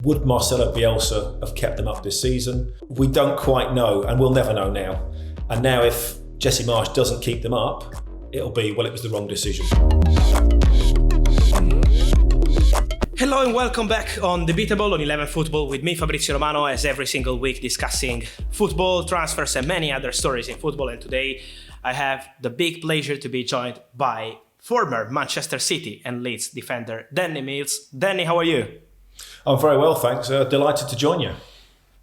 Would Marcelo Bielsa have kept them up this season? We don't quite know, and we'll never know now. And now if Jesse Marsch doesn't keep them up, it'll be, well, it was the wrong decision. Hello and welcome back on Debatable on 11 Football with me, Fabrizio Romano, as every single week discussing football, transfers and many other stories in football. And today I have the big pleasure to be joined by former Manchester City and Leeds defender Danny Mills. Danny, how are you? I'm very well, thanks. Delighted to join you.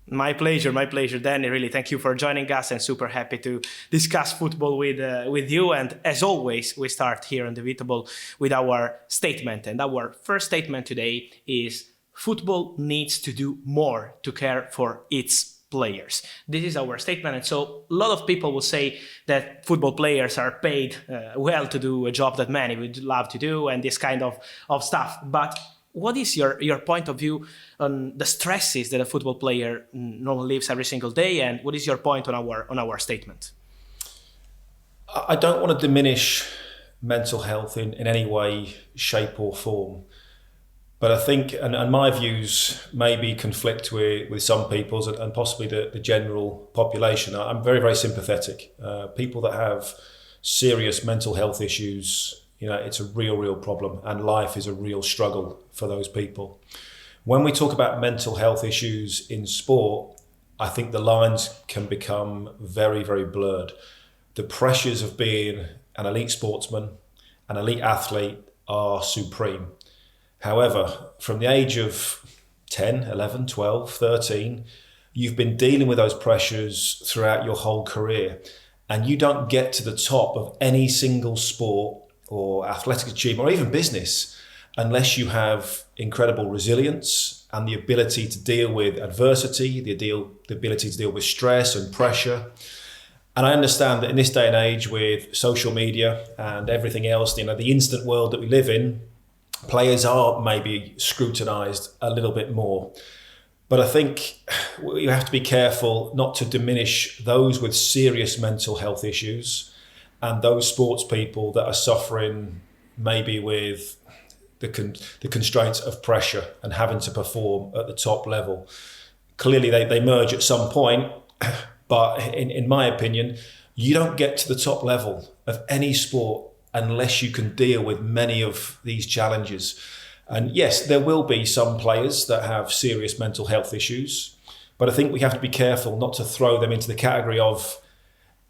My pleasure, Danny. Really, thank you for joining us and super happy to discuss football with you. And as always, we start here on Debatable with our statement. And our first statement today is football needs to do more to care for its players. This is our statement. And so a lot of people will say that football players are paid well to do a job that many would love to do and this kind of stuff. But what is your point of view on the stresses that a football player normally lives every single day, and what is your point on our statement? I don't want to diminish mental health in any way, shape or form, but I think, and my views maybe conflict with some people's and possibly the general population. I'm very, very sympathetic. People that have serious mental health issues, it's a real problem, and life is a real struggle for those people. When we talk about mental health issues in sport, I think the lines can become very, very blurred. The pressures of being an elite sportsman, an elite athlete are supreme. However, from the age of 10, 11, 12, 13, you've been dealing with those pressures throughout your whole career, and you don't get to the top of any single sport or athletic achievement or even business unless you have incredible resilience and the ability to deal with adversity, the ability to deal with stress and pressure. And I understand that in this day and age with social media and everything else, the instant world that we live in, players are maybe scrutinized a little bit more. But I think you have to be careful not to diminish those with serious mental health issues and those sports people that are suffering maybe with the constraints of pressure and having to perform at the top level. Clearly they merge at some point, but in my opinion, you don't get to the top level of any sport unless you can deal with many of these challenges. And yes, there will be some players that have serious mental health issues, but I think we have to be careful not to throw them into the category of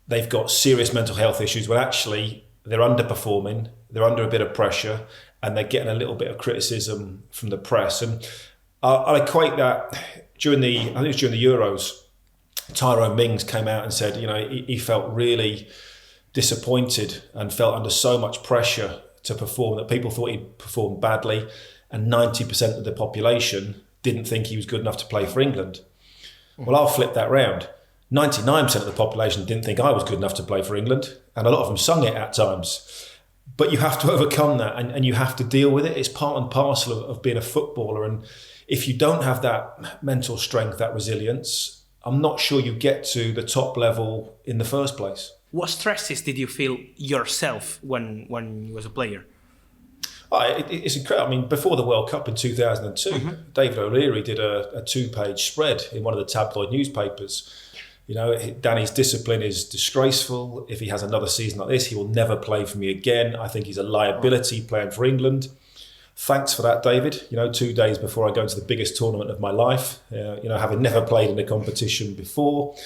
they've got serious mental health issues when actually they're underperforming, they're under a bit of pressure, and they're getting a little bit of criticism from the press. And I'll equate that during the Euros, Tyrone Mings came out and said, he felt really disappointed and felt under so much pressure to perform that people thought he'd performed badly, and 90% of the population didn't think he was good enough to play for England. Well, I'll flip that round. 99% of the population didn't think I was good enough to play for England, and a lot of them sung it at times. But you have to overcome that and you have to deal with it. It's part and parcel of being a footballer. And if you don't have that mental strength, that resilience, I'm not sure you get to the top level in the first place. What stresses did you feel yourself when you was a player? It's incredible. I mean, before the World Cup in 2002, David O'Leary did a 2-page spread in one of the tabloid newspapers. Danny's discipline is disgraceful. If he has another season like this, he will never play for me again. I think he's a liability playing for England. Thanks for that, David. 2 days before I go into the biggest tournament of my life, having never played in a competition before.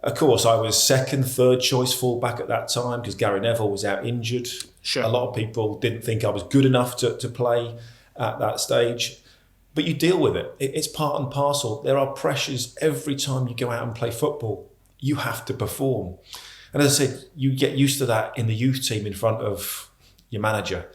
Of course, I was second, third choice fullback at that time because Gary Neville was out injured. Sure. A lot of people didn't think I was good enough to play at that stage. But you deal with it. It's part and parcel. There are pressures every time you go out and play football. You have to perform. And as I said, you get used to that in the youth team in front of your manager.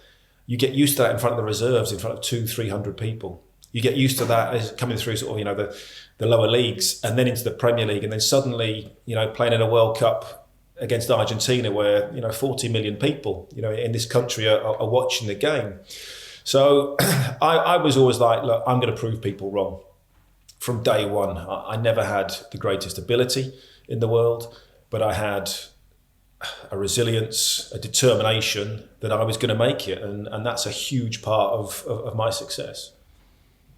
You get used to that in front of the reserves, in front of 200-300 people. You get used to that as coming through sort of, the lower leagues and then into the Premier League. And then suddenly, playing in a World Cup against Argentina where, 40 million people, in this country are watching the game. So I was always like, look, I'm going to prove people wrong. From day one, I never had the greatest ability in the world, but I had a resilience, a determination that I was going to make it. And that's a huge part of my success.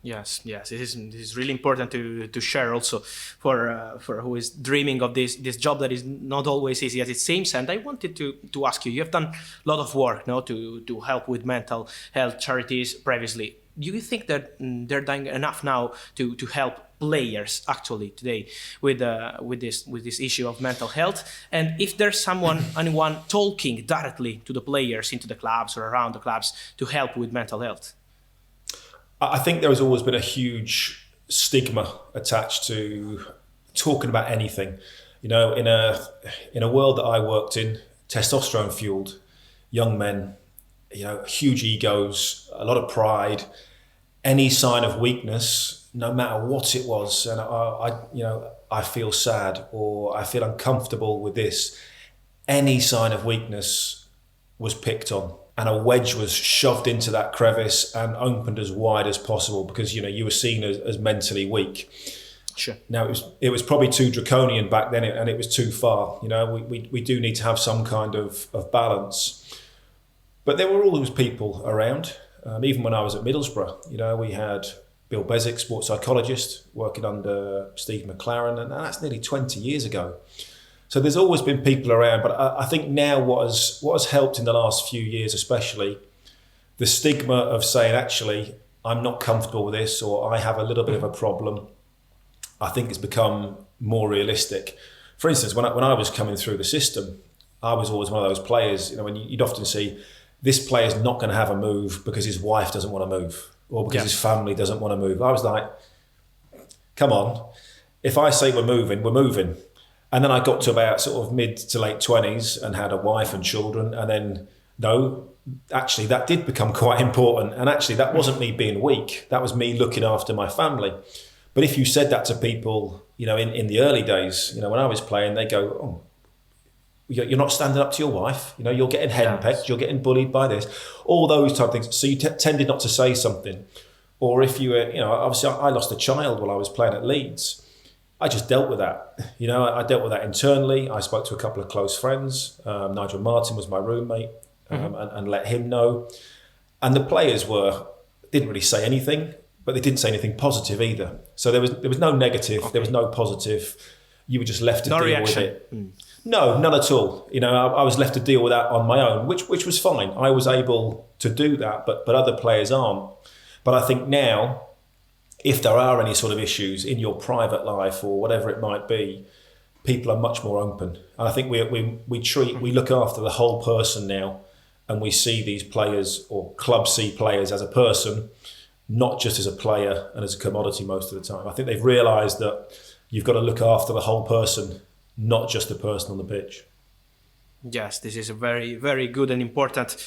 Yes, this is really important to share also for who is dreaming of this job that is not always easy as it seems. And I wanted to ask you, you have done a lot of work now to help with mental health charities previously. Do you think that they're doing enough now to help players actually today with this issue of mental health? And if there's anyone talking directly to the players into the clubs or around the clubs to help with mental health? I think there has always been a huge stigma attached to talking about anything. In a world that I worked in, testosterone fueled, young men, huge egos, a lot of pride. Any sign of weakness, no matter what it was, and I feel sad or I feel uncomfortable with this. Any sign of weakness was picked on, and a wedge was shoved into that crevice and opened as wide as possible because you were seen as mentally weak. Sure. Now it was probably too draconian back then, and it was too far. We do need to have some kind of balance. But there were always people around. Even when I was at Middlesbrough, we had Bill Bezic, sports psychologist, working under Steve McLaren, and that's nearly 20 years ago. So there's always been people around, but I think now what has helped in the last few years, especially, the stigma of saying, actually, I'm not comfortable with this, or I have a little bit of a problem, I think it's become more realistic. For instance, when I was coming through the system, I was always one of those players, when you'd often see, this player's not going to have a move because his wife doesn't want to move, or because his family doesn't want to move. I was like, come on, if I say we're moving, we're moving. And then I got to about sort of mid to late 20s and had a wife and children. And then, no, actually that did become quite important. And actually that wasn't me being weak. That was me looking after my family. But if you said that to people, in the early days, when I was playing, they go, oh, you're not standing up to your wife, you're getting henpecked, you're getting bullied by this, all those type of things. So you tended not to say something. Or if you were, obviously I lost a child while I was playing at Leeds. I just dealt with that. I dealt with that internally. I spoke to a couple of close friends. Nigel Martin was my roommate, and let him know. And the players didn't really say anything, but they didn't say anything positive either. So there was no negative, there was no positive. You were just left to deal with it. No, none at all. I was left to deal with that on my own, which was fine. I was able to do that, but other players aren't. But I think now, if there are any sort of issues in your private life or whatever it might be, people are much more open. And I think we look after the whole person now, and we see these players, or clubs see players as a person, not just as a player and as a commodity most of the time. I think they've realised that you've got to look after the whole person, not just the person on the pitch. Yes, this is a very, very good and important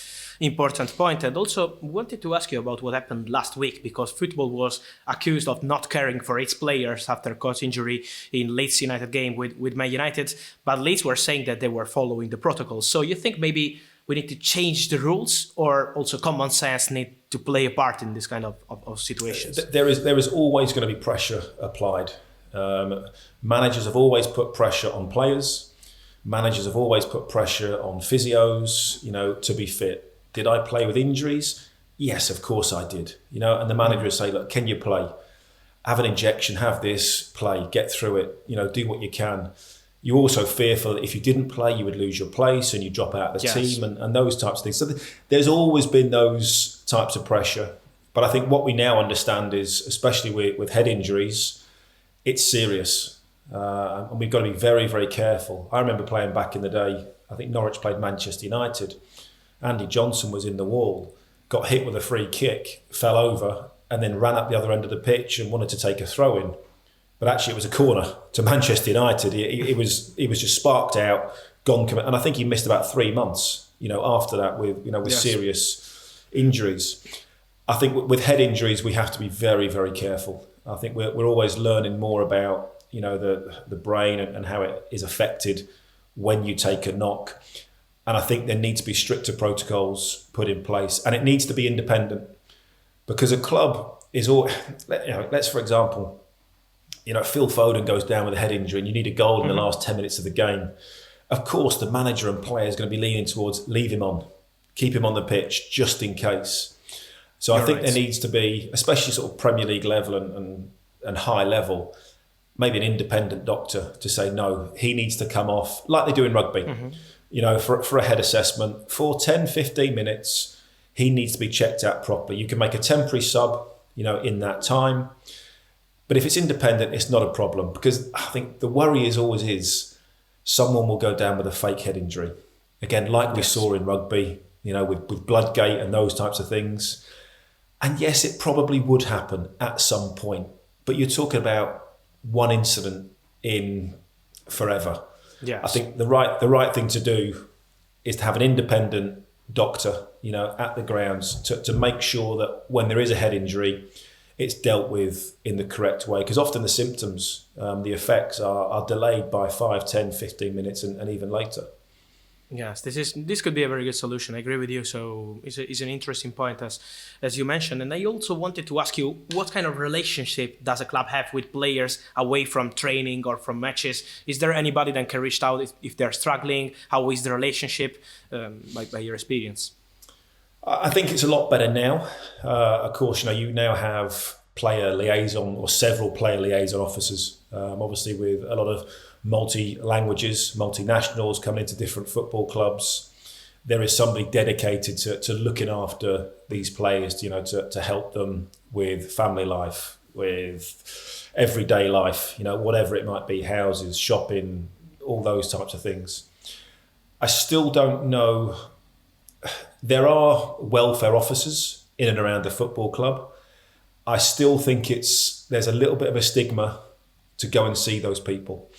point. And also wanted to ask you about what happened last week, because football was accused of not caring for its players after coach injury in Leeds United game with Man United. But Leeds were saying that they were following the protocols. So you think maybe we need to change the rules, or also common sense need to play a part in this kind of situations? There is always going to be pressure applied. Managers have always put pressure on players. Managers have always put pressure on physios, to be fit. Did I play with injuries? Yes, of course I did. And the manager would say, look, can you play? Have an injection, have this, play, get through it, do what you can. You're also fearful that if you didn't play, you would lose your place and you drop out of the team and those types of things. So there's always been those types of pressure. But I think what we now understand is, especially with head injuries, it's serious. And we've got to be very, very careful. I remember playing back in the day, I think Norwich played Manchester United. Andy Johnson was in the wall, got hit with a free kick, fell over, and then ran up the other end of the pitch and wanted to take a throw in. But actually it was a corner to Manchester United. It was just sparked out, gone, and I think he missed about 3 months, after that with serious injuries. I think with head injuries, we have to be very, very careful. I think we're always learning more about, the brain and how it is affected when you take a knock. And I think there needs to be stricter protocols put in place, and it needs to be independent, because a club is all. Let's for example, Phil Foden goes down with a head injury, and you need a goal in the last 10 minutes of the game. Of course, the manager and player is going to be leaning towards leave him on, keep him on the pitch just in case. So I You're think right. there needs to be, especially sort of Premier League level and high level, maybe an independent doctor to say, no, he needs to come off like they do in rugby, for a head assessment for 10, 15 minutes. He needs to be checked out properly. You can make a temporary sub, in that time. But if it's independent, it's not a problem, because I think the worry always is someone will go down with a fake head injury. Again, like we saw in rugby, with Bloodgate and those types of things. And yes, it probably would happen at some point, but you're talking about one incident in forever. Yes. I think the right thing to do is to have an independent doctor, at the grounds to make sure that when there is a head injury, it's dealt with in the correct way. Because often the symptoms, the effects are delayed by 5, 10, 15 minutes and even later. Yes, this could be a very good solution. I agree with you. So it's an interesting point as you mentioned. And I also wanted to ask you, what kind of relationship does a club have with players away from training or from matches? Is there anybody that can reach out if they're struggling? How is the relationship, by your experience? I think it's a lot better now. Of course, you now have player liaison or several player liaison officers, obviously with a lot of multi-languages, multinationals coming into different football clubs. There is somebody dedicated to looking after these players, to help them with family life, with everyday life, whatever it might be, houses, shopping, all those types of things. I still don't know. There are welfare officers in and around the football club. I still think there's a little bit of a stigma to go and see those people.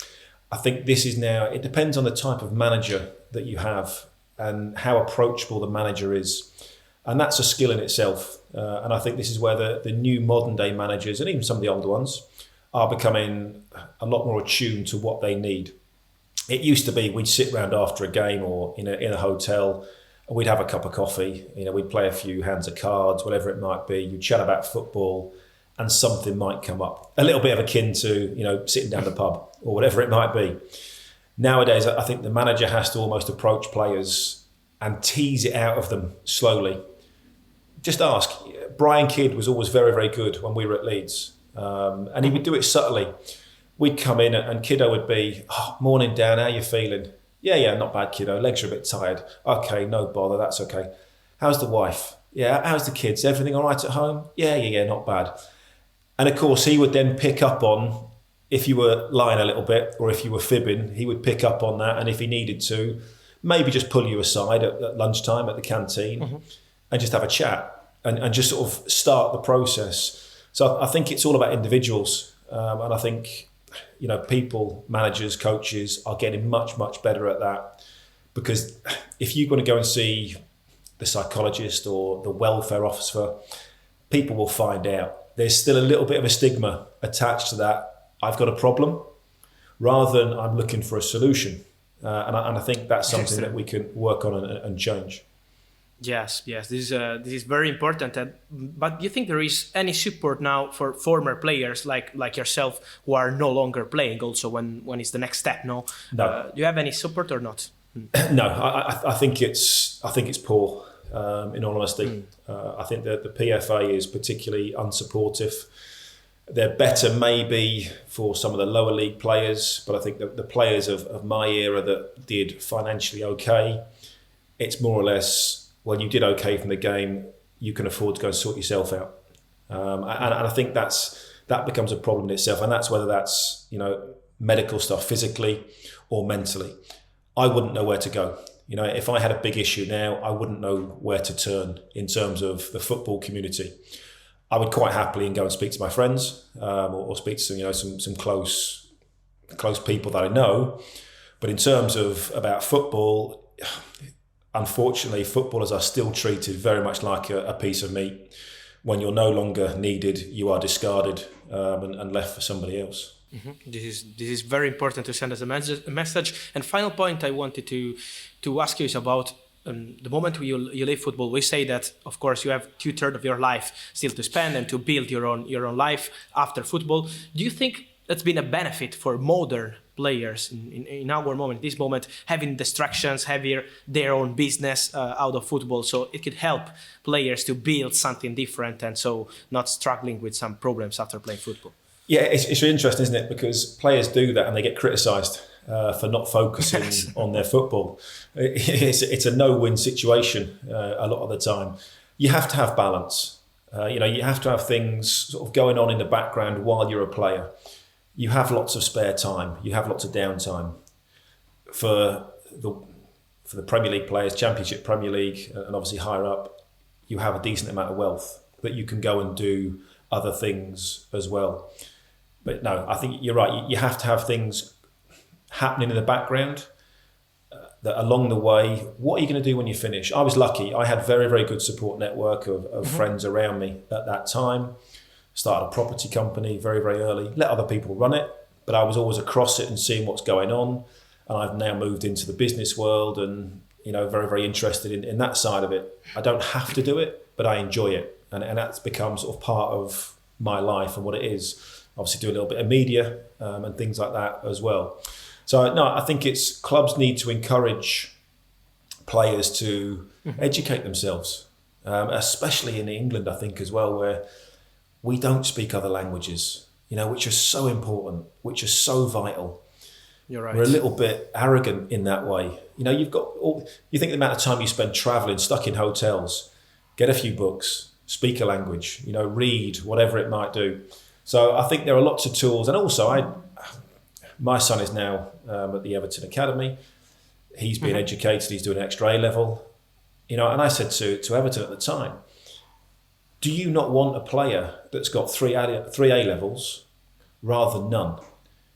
I think this is now, it depends on the type of manager that you have and how approachable the manager is. And that's a skill in itself. And I think this is where the new modern day managers, and even some of the older ones, are becoming a lot more attuned to what they need. It used to be we'd sit around after a game or in a hotel, and we'd have a cup of coffee, we'd play a few hands of cards, whatever it might be. You'd chat about football and something might come up. A little bit of akin to, sitting down the pub or whatever it might be. Nowadays, I think the manager has to almost approach players and tease it out of them slowly. Just ask. Brian Kidd was always very, very good when we were at Leeds. And he would do it subtly. We'd come in and Kiddo would be, morning Dan, how you feeling? Yeah, not bad, Kiddo. Legs are a bit tired. Okay, no bother, that's okay. How's the wife? Yeah, how's the kids? Everything all right at home? Yeah, not bad. And of course, he would then pick up on if you were lying a little bit or if you were fibbing, he would pick up on that. And if he needed to, maybe just pull you aside at lunchtime at the canteen and just have a chat and just sort of start the process. So I think it's all about individuals. And I think, people, managers, coaches are getting much, much better at that. Because if you're going to go and see the psychologist or the welfare officer, people will find out. There's still a little bit of a stigma attached to that. I've got a problem, rather than I'm looking for a solution. And I think that's something that we can work on and change. Yes, this is very important. But do you think there is any support now for former players like yourself who are no longer playing? Also, when it's the next step, no. Do you have any support or not? No, I think it's poor. In all honesty, I think that the PFA is particularly unsupportive. They're better maybe for some of the lower league players, but I think that the players of my era that did financially okay, it's more or less, well, you did okay from the game, you can afford to go and sort yourself out. And I think that becomes a problem in itself, and that's whether that's medical stuff physically or mentally. I wouldn't know where to go. If I had a big issue now, I wouldn't know where to turn in terms of the football community. I would quite happily go and speak to my friends or speak to some close people that I know. But in terms of about football, unfortunately, footballers are still treated very much like a piece of meat. When you're no longer needed, you are discarded and left for somebody else. Mm-hmm. This is very important to send us a message. And final point I wanted to ask you is about the moment you leave football. We say that, of course, you have 2/3 of your life still to spend and to build your own life after football. Do you think that's been a benefit for modern players in our moment, this moment, having distractions, having their own business out of football. So it could help players to build something different and so not struggling with some problems after playing football. Yeah, it's really interesting, isn't it? Because players do that and they get criticised for not focusing on their football. It's a no-win situation a lot of the time. You have to have balance. You have to have things sort of going on in the background while you're a player. You have lots of spare time. You have lots of downtime. For the Premier League players, Championship Premier League, and obviously higher up, you have a decent amount of wealth that you can go and do other things as well. But no, I think you're right. You have to have things happening in the background that along the way, what are you going to do when you finish? I was lucky. I had very, very good support network of friends around me at that time. Started a property company very, very early. Let other people run it, but I was always across it and seeing what's going on. And I've now moved into the business world and, very, very interested in that side of it. I don't have to do it, but I enjoy it. And that's become sort of part of my life and what it is. Obviously do a little bit of media and things like that as well. So no, I think clubs need to encourage players to educate themselves, especially in England, I think as well, where we don't speak other languages, which are so important, which are so vital. You're right. We're a little bit arrogant in that way. You think the amount of time you spend traveling, stuck in hotels, get a few books, speak a language, read, whatever it might do. So I think there are lots of tools. And also my son is now at the Everton Academy. He's being educated. He's doing an extra A level. And I said to Everton at the time, do you not want a player that's got three A levels rather than none?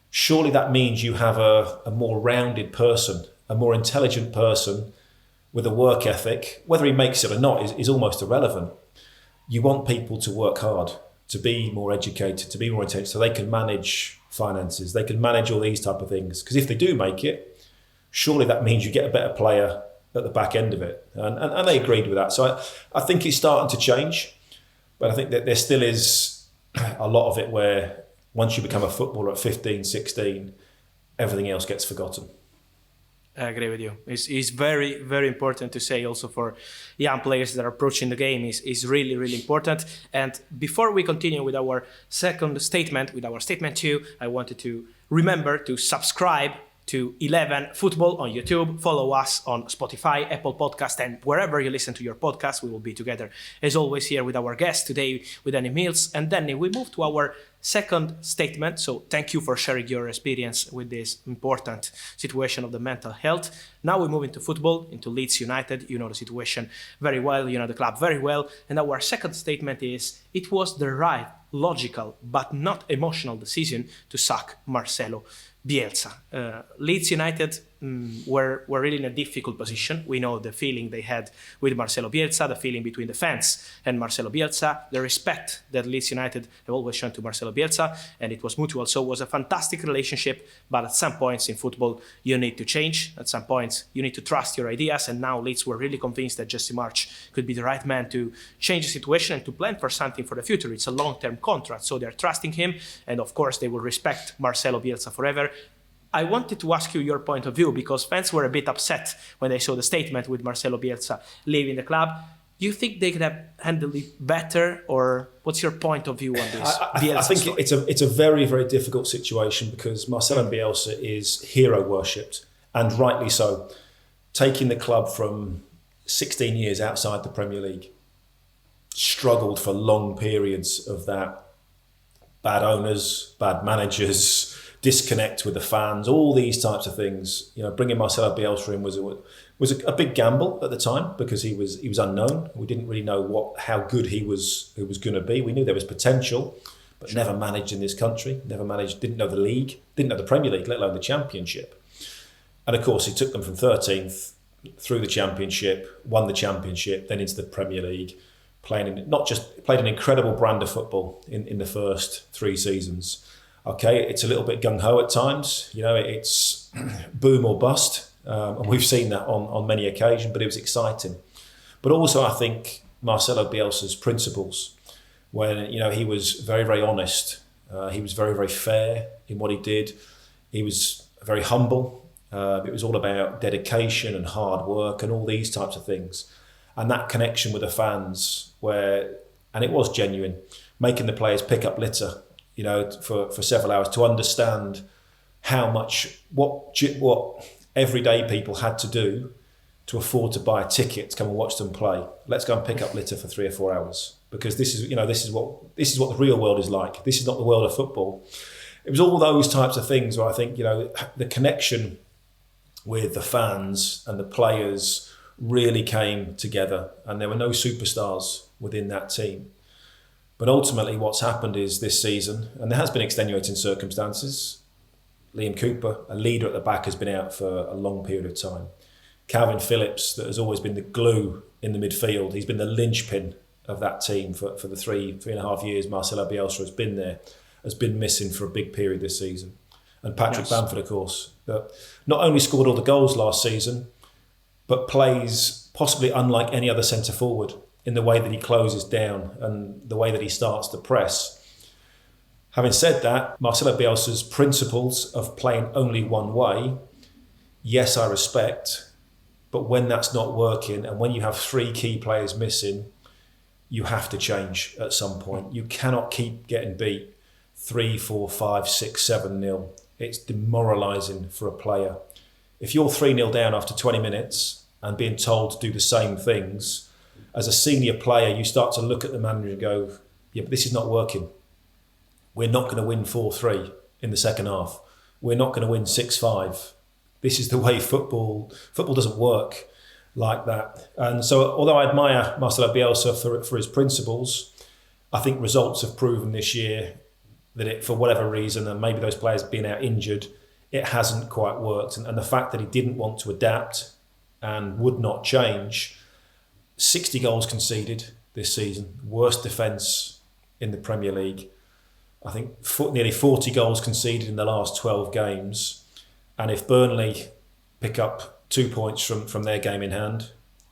Surely that means you have a more rounded person, a more intelligent person with a work ethic. Whether he makes it or not is almost irrelevant. You want people to work hard, to be more educated, to be more intelligent, so they can manage finances, they can manage all these type of things. Because if they do make it, surely that means you get a better player at the back end of it. And they agreed with that. So I think it's starting to change, but I think that there still is a lot of it where once you become a footballer at 15, 16, everything else gets forgotten. I agree with you. It's very, very important to say also for young players that are approaching the game is really, really important. And before we continue with our second statement, with our statement 2, I wanted to remember to subscribe to 11 Football on YouTube. Follow us on Spotify, Apple Podcast, and wherever you listen to your podcast. We will be together as always here with our guest today, with Danny Mills. And then we move to our second statement. So thank you for sharing your experience with this important situation of the mental health. Now we move into football, into Leeds United. You know the situation very well, you know the club very well. And our second statement is, it was the right, logical, but not emotional decision to sack Marcelo Bielsa. Leeds United were really in a difficult position. We know the feeling they had with Marcelo Bielsa, the feeling between the fans and Marcelo Bielsa, the respect that Leeds United have always shown to Marcelo Bielsa, and it was mutual. So it was a fantastic relationship, but at some points in football, you need to change. At some points, you need to trust your ideas, and now Leeds were really convinced that Jesse Marsch could be the right man to change the situation and to plan for something for the future. It's a long-term contract, so they're trusting him, and of course, they will respect Marcelo Bielsa forever. I wanted to ask you your point of view, because fans were a bit upset when they saw the statement with Marcelo Bielsa leaving the club. Do you think they could have handled it better, or what's your point of view on this? I think it's a very, very difficult situation, because Marcelo Bielsa is hero worshipped, and rightly so. Taking the club from 16 years outside the Premier League, struggled for long periods of that, bad owners, bad managers, disconnect with the fans, all these types of things. Bringing Marcelo Bielsa in was a big gamble at the time, because he was unknown. We didn't really know how good he was going to be. We knew there was potential, but never managed in this country. Didn't know the league, didn't know the Premier League, let alone the Championship. And of course, he took them from 13th through the Championship, won the Championship, then into the Premier League, played an incredible brand of football in the first 3 seasons. Okay, it's a little bit gung-ho at times. It's boom or bust. And we've seen that on many occasions, but it was exciting. But also, I think Marcelo Bielsa's principles, when he was very, very honest He was very, very fair in what he did. He was very humble. It was all about dedication and hard work and all these types of things. And that connection with the fans, and it was genuine, making the players pick up litter, for several hours to understand how much, what everyday people had to do to afford to buy a ticket to come and watch them play. Let's go and pick up litter for 3 or 4 hours, because this is what the real world is like. This is not the world of football. It was all those types of things where I think, the connection with the fans and the players really came together, and there were no superstars within that team. But ultimately what's happened is this season, and there has been extenuating circumstances, Liam Cooper, a leader at the back, has been out for a long period of time. Calvin Phillips, that has always been the glue in the midfield, he's been the linchpin of that team for the 3.5 years Marcelo Bielsa has been there, has been missing for a big period this season. And Patrick Bamford, of course, that not only scored all the goals last season, but plays possibly unlike any other centre forward in the way that he closes down and the way that he starts to press. Having said that, Marcelo Bielsa's principles of playing only one way, yes, I respect, but when that's not working and when you have 3 key players missing, you have to change at some point. You cannot keep getting beat 3, 4, 5, 6, 7-0. It's demoralising for a player. If you're 3-0 down after 20 minutes and being told to do the same things, as a senior player, you start to look at the manager and go, yeah, but this is not working. We're not going to win 4-3 in the second half. We're not going to win 6-5. This is the way football doesn't work like that. And so although I admire Marcelo Bielsa for his principles, I think results have proven this year that it, for whatever reason, and maybe those players being out injured, it hasn't quite worked. And the fact that he didn't want to adapt and would not change, 60 goals conceded this season, worst defence in the Premier League. I think nearly 40 goals conceded in the last 12 games. And if Burnley pick up 2 points from their game in hand,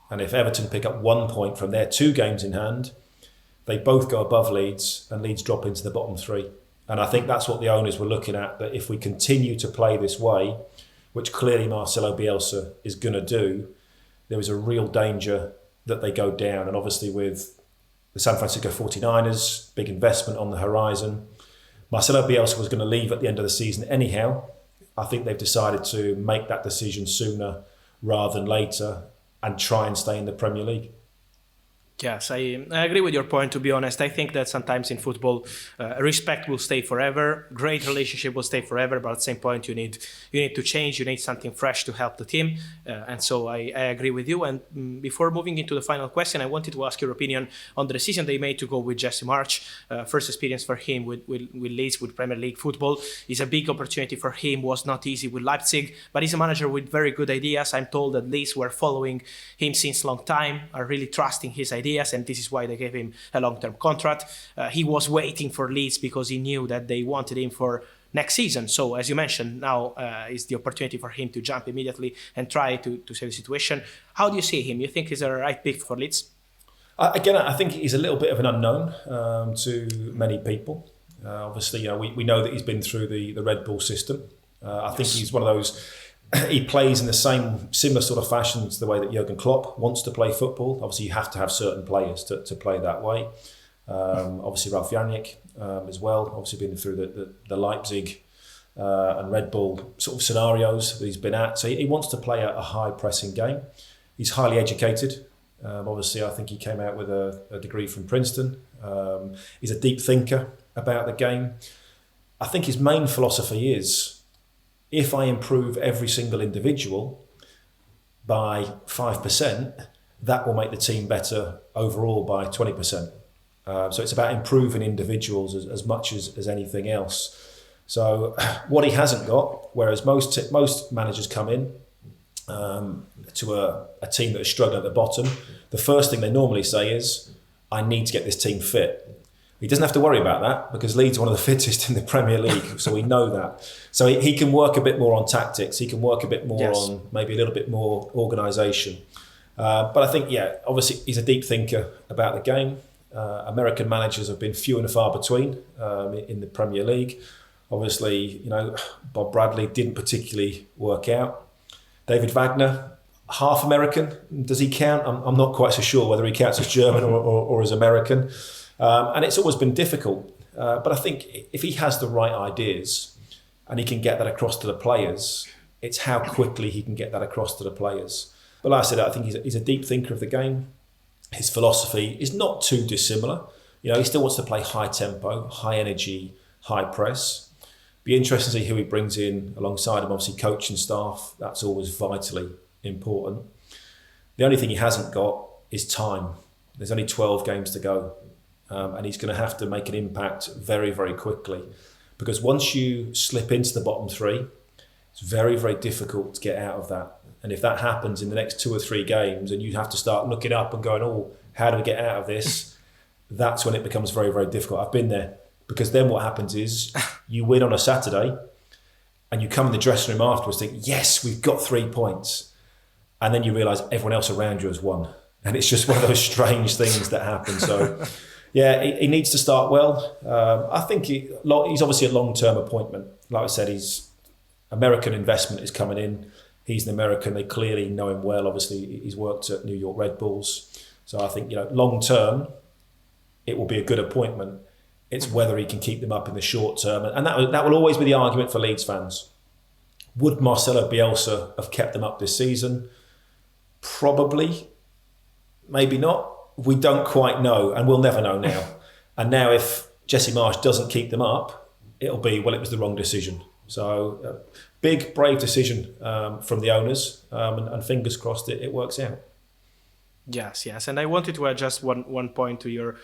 and if Everton pick up 1 point from their 2 games in hand, they both go above Leeds, and Leeds drop into the bottom 3. And I think that's what the owners were looking at, that if we continue to play this way, which clearly Marcelo Bielsa is going to do, there is a real danger that they go down. And obviously with the San Francisco 49ers, big investment on the horizon, Marcelo Bielsa was going to leave at the end of the season anyhow. I think they've decided to make that decision sooner rather than later and try and stay in the Premier League. Yes, I agree with your point, to be honest. I think that sometimes in football, respect will stay forever, great relationship will stay forever, but at the same point you need to change, you need something fresh to help the team. And so I agree with you. And before moving into the final question, I wanted to ask your opinion on the decision they made to go with Jesse Marsch. First experience for him with Leeds, with Premier League football. It's a big opportunity for him, was not easy with Leipzig, but he's a manager with very good ideas. I'm told that Leeds were following him since a long time, are really trusting his ideas, and this is why they gave him a long-term contract. He was waiting for Leeds because he knew that they wanted him for next season. So as you mentioned, now is the opportunity for him to jump immediately and try to save the situation. How do you see him? You think he's a right pick for Leeds? Again, I think he's a little bit of an unknown to many people. Obviously, we know that he's been through the Red Bull system. I think he's one of those. He plays in the similar sort of fashion to the way that Jurgen Klopp wants to play football. Obviously, you have to have certain players to play that way. Obviously, Ralf Rangnick as well. Obviously, been through the Leipzig and Red Bull sort of scenarios that he's been at. So he wants to play a high pressing game. He's highly educated. Obviously, I think he came out with a degree from Princeton. He's a deep thinker about the game. I think his main philosophy is, if I improve every single individual by 5%, that will make the team better overall by 20%. So it's about improving individuals as much as anything else. So what he hasn't got, whereas most managers come in to a team that is struggling at the bottom, the first thing they normally say is, I need to get this team fit. He doesn't have to worry about that because Leeds are one of the fittest in the Premier League, so we know that. So he can work a bit more on tactics. He can work a bit more on maybe a little bit more organisation. But I think, obviously he's a deep thinker about the game. American managers have been few and far between in the Premier League. Obviously, Bob Bradley didn't particularly work out. David Wagner, half American. Does he count? I'm not quite so sure whether he counts as German or as American. And it's always been difficult. But I think if he has the right ideas and he can get that across to the players, it's how quickly he can get that across to the players. But like I said, I think he's a deep thinker of the game. His philosophy is not too dissimilar. He still wants to play high tempo, high energy, high press. Be interesting to see who he brings in alongside him. Obviously, coaching staff, that's always vitally important. The only thing he hasn't got is time. There's only 12 games to go. And he's going to have to make an impact very, very quickly. Because once you slip into the bottom three, it's very, very difficult to get out of that. And if that happens in the next 2 or 3 games and you have to start looking up and going, how do we get out of this? That's when it becomes very, very difficult. I've been there. Because then what happens is you win on a Saturday and you come in the dressing room afterwards think, yes, we've got 3 points. And then you realise everyone else around you has won. And it's just one of those strange things that happen. So, yeah, he needs to start well. I think he's obviously a long-term appointment. Like I said, American investment is coming in. He's an American. They clearly know him well. Obviously, he's worked at New York Red Bulls. So I think, long-term, it will be a good appointment. It's whether he can keep them up in the short term. And that will always be the argument for Leeds fans. Would Marcelo Bielsa have kept them up this season? Probably. Maybe not. We don't quite know, and we'll never know now. And now if Jesse Marsch doesn't keep them up, it'll be, it was the wrong decision. So big, brave decision from the owners, and fingers crossed it works out. Yes. And I wanted to add just one point to your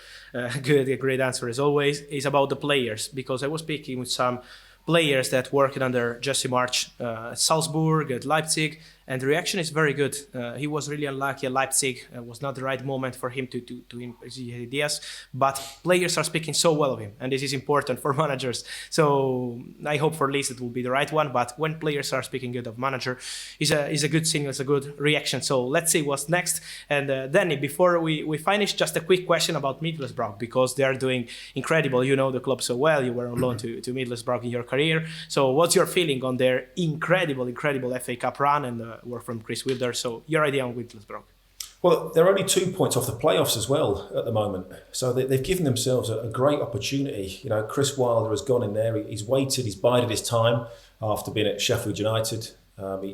great answer as always, is about the players, because I was speaking with some players that worked under Jesse Marsch at Salzburg, at Leipzig, and the reaction is very good. He was really unlucky at Leipzig. It was not the right moment for him to impose his ideas, but players are speaking so well of him, and this is important for managers. So I hope for Leeds it will be the right one, but when players are speaking good of manager, is a good signal, it's a good reaction. So let's see what's next. And Danny, before we finish, just a quick question about Middlesbrough, because they are doing incredible. You know the club so well. You were on loan to Middlesbrough in your career. So what's your feeling on their incredible FA Cup run and work from Chris Wilder? So your idea on Middlesbrough? Well, they're only 2 points off the playoffs as well at the moment. So they've given themselves a great opportunity. Chris Wilder has gone in there. He's waited. He's bided his time after being at Sheffield United.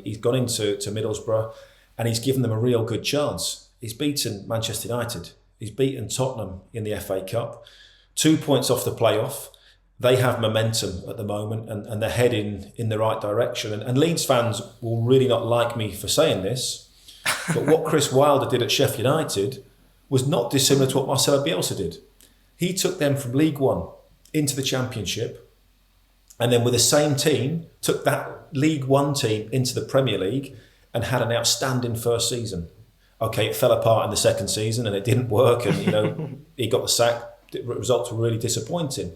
He's gone into Middlesbrough and he's given them a real good chance. He's beaten Manchester United. He's beaten Tottenham in the FA Cup. 2 points off the playoff. They have momentum at the moment and they're heading in the right direction. And Leeds fans will really not like me for saying this, but what Chris Wilder did at Sheffield United was not dissimilar to what Marcelo Bielsa did. He took them from League One into the Championship, and then with the same team, took that League One team into the Premier League and had an outstanding first season. Okay, it fell apart in the second season and it didn't work, and he got the sack. The results were really disappointing.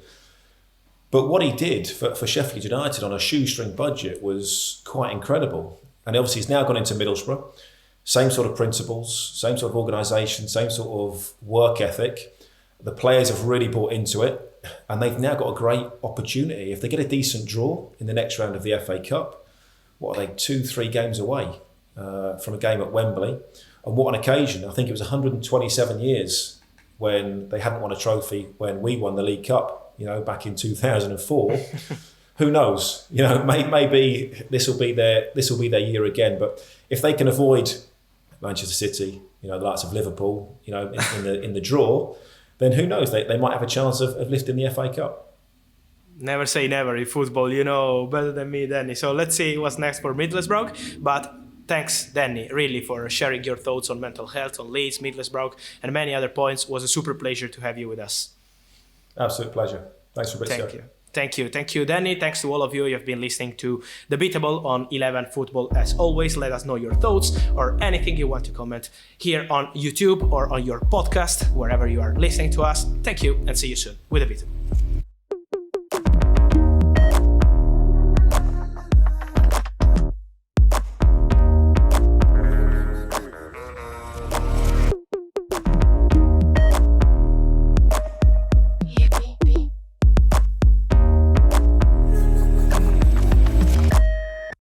But what he did for Sheffield United on a shoestring budget was quite incredible. And obviously he's now gone into Middlesbrough. Same sort of principles, same sort of organisation, same sort of work ethic. The players have really bought into it. And they've now got a great opportunity. If they get a decent draw in the next round of the FA Cup, what are they, 2-3 games away from a game at Wembley? And what an occasion. I think it was 127 years when they hadn't won a trophy when we won the League Cup, back in 2004. Who knows? Maybe this will be their year again. But if they can avoid Manchester City, the likes of Liverpool, in the draw, then who knows? They might have a chance of lifting the FA Cup. Never say never in football, better than me, Danny. So let's see what's next for Middlesbrough. But thanks, Danny, really, for sharing your thoughts on mental health, on Leeds, Middlesbrough, and many other points. It was a super pleasure to have you with us. Absolute pleasure. Thanks, Fabrizio. Thank you, Danny. Thanks to all of you. You've been listening to Debatable on 11 Football. As always, let us know your thoughts or anything you want to comment here on YouTube or on your podcast, wherever you are listening to us. Thank you, and see you soon with Debatable.